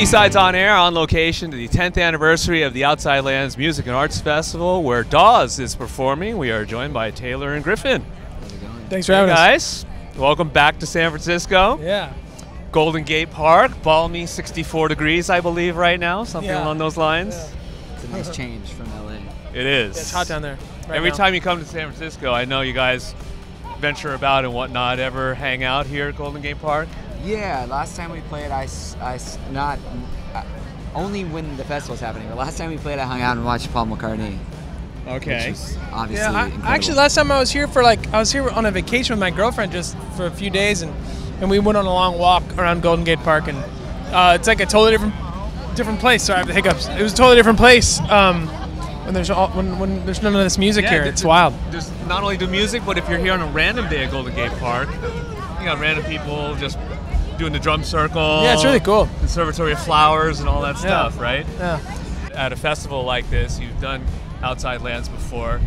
B-Sides on Air, on location to the 10th anniversary of the Outside Lands Music and Arts Festival, where Dawes is performing. We are joined by Taylor and Griffin. How's it going? Thanks for having us. Guys, welcome back to San Francisco. Yeah. Golden Gate Park, balmy 64 degrees, I believe, right now, something along those lines. Yeah. It's a nice change from LA. It is. Yeah, it's hot down there. Every time you come to San Francisco, I know you guys venture about and whatnot. Ever hang out here at Golden Gate Park? Yeah, last time we played, only when the festival's happening, but last time we played, I hung out and watched Paul McCartney. Okay. Which was obviously Yeah, incredible. actually, last time I was here I was here on a vacation with my girlfriend just for a few days, and we went on a long walk around Golden Gate Park, and it's like a totally different place. Sorry, I have the hiccups. It was a totally different place when there's none of this music here. It's wild. Just not only do music, but if you're here on a random day at Golden Gate Park, you got random people just doing the drum circle. Yeah, it's really cool. Conservatory of Flowers and all that stuff, right? Yeah. At a festival like this, you've done Outside Lands before.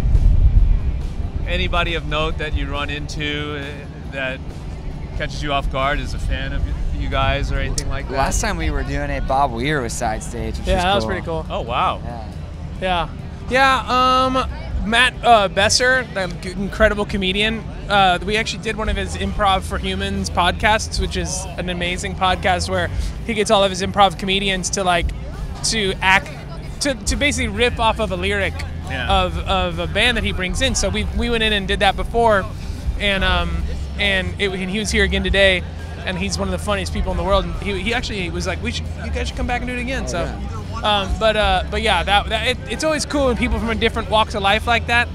Anybody of note that you run into that catches you off guard as a fan of you guys or anything like that? Last time we were doing it, Bob Weir was side stage, which was That cool. was pretty cool. Oh, wow. Yeah. Yeah. Matt Besser, the incredible comedian, we actually did one of his Improv for Humans podcasts, which is an amazing podcast where he gets all of his improv comedians to basically rip off of a lyric of a band that he brings in. So we went in and did that before, and he was here again today, and he's one of the funniest people in the world. And he actually was like, you guys should come back and do it again. But yeah, it's always cool when people from different walks of life like that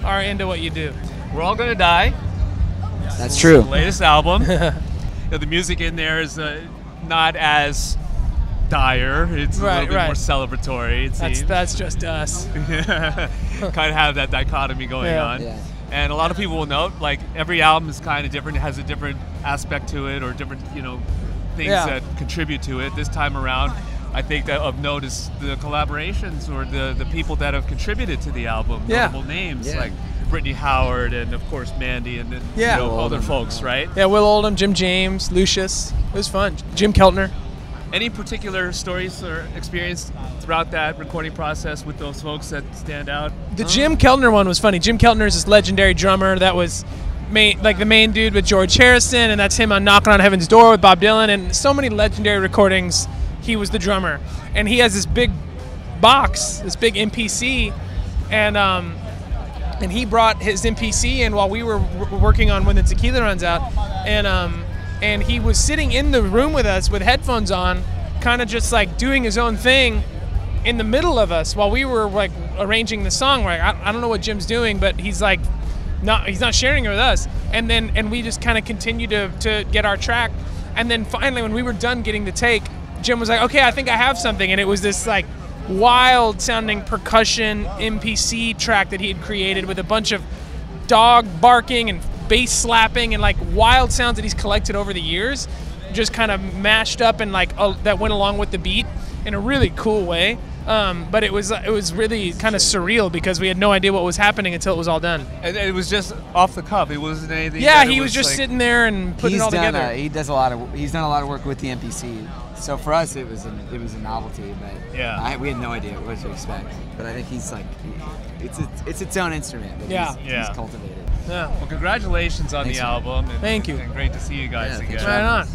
are into what you do. We're All Gonna Die. That's true. The latest album. The music in there is not as dire. It's a little bit more celebratory, it seems. That's just us. Kind of have that dichotomy going on. Yeah. And a lot of people will note, like, every album is kind of different. It has a different aspect to it, or different, things that contribute to it. This time around, I think that of note is the collaborations or the people that have contributed to the album. Notable names like Brittany Howard and, of course, Mandy and other folks, right? Yeah, Will Oldham, Jim James, Lucius. It was fun. Jim Keltner. Any particular stories or experience throughout that recording process with those folks that stand out? The Jim Keltner one was funny. Jim Keltner is this legendary drummer that was the main dude with George Harrison, and that's him on Knocking on Heaven's Door with Bob Dylan, and so many legendary recordings. He was the drummer, and he has this big box, this big MPC, and he brought his MPC in while we were working on When the Tequila Runs Out, and he was sitting in the room with us with headphones on, kind of just like doing his own thing in the middle of us while we were like arranging the song. Right, I don't know what Jim's doing, but he's like he's not sharing it with us, and we just kind of continued to get our track, and then finally when we were done getting the take, Jim was like, okay, I think I have something. And it was this like wild sounding percussion MPC track that he had created with a bunch of dog barking and bass slapping and like wild sounds that he's collected over the years, just kind of mashed up and like that went along with the beat in a really cool way. But it was really kind of surreal because we had no idea what was happening until it was all done. And it was just off the cuff. It wasn't anything. Yeah, he was just sitting there and putting it all together. He's done a lot of work with the MPC. So for us, it was a novelty, but we had no idea what to expect. But I think he's like, it's its own instrument that he's cultivated. Yeah. Well, congratulations on the album. Thank you. And great to see you guys again. Right on.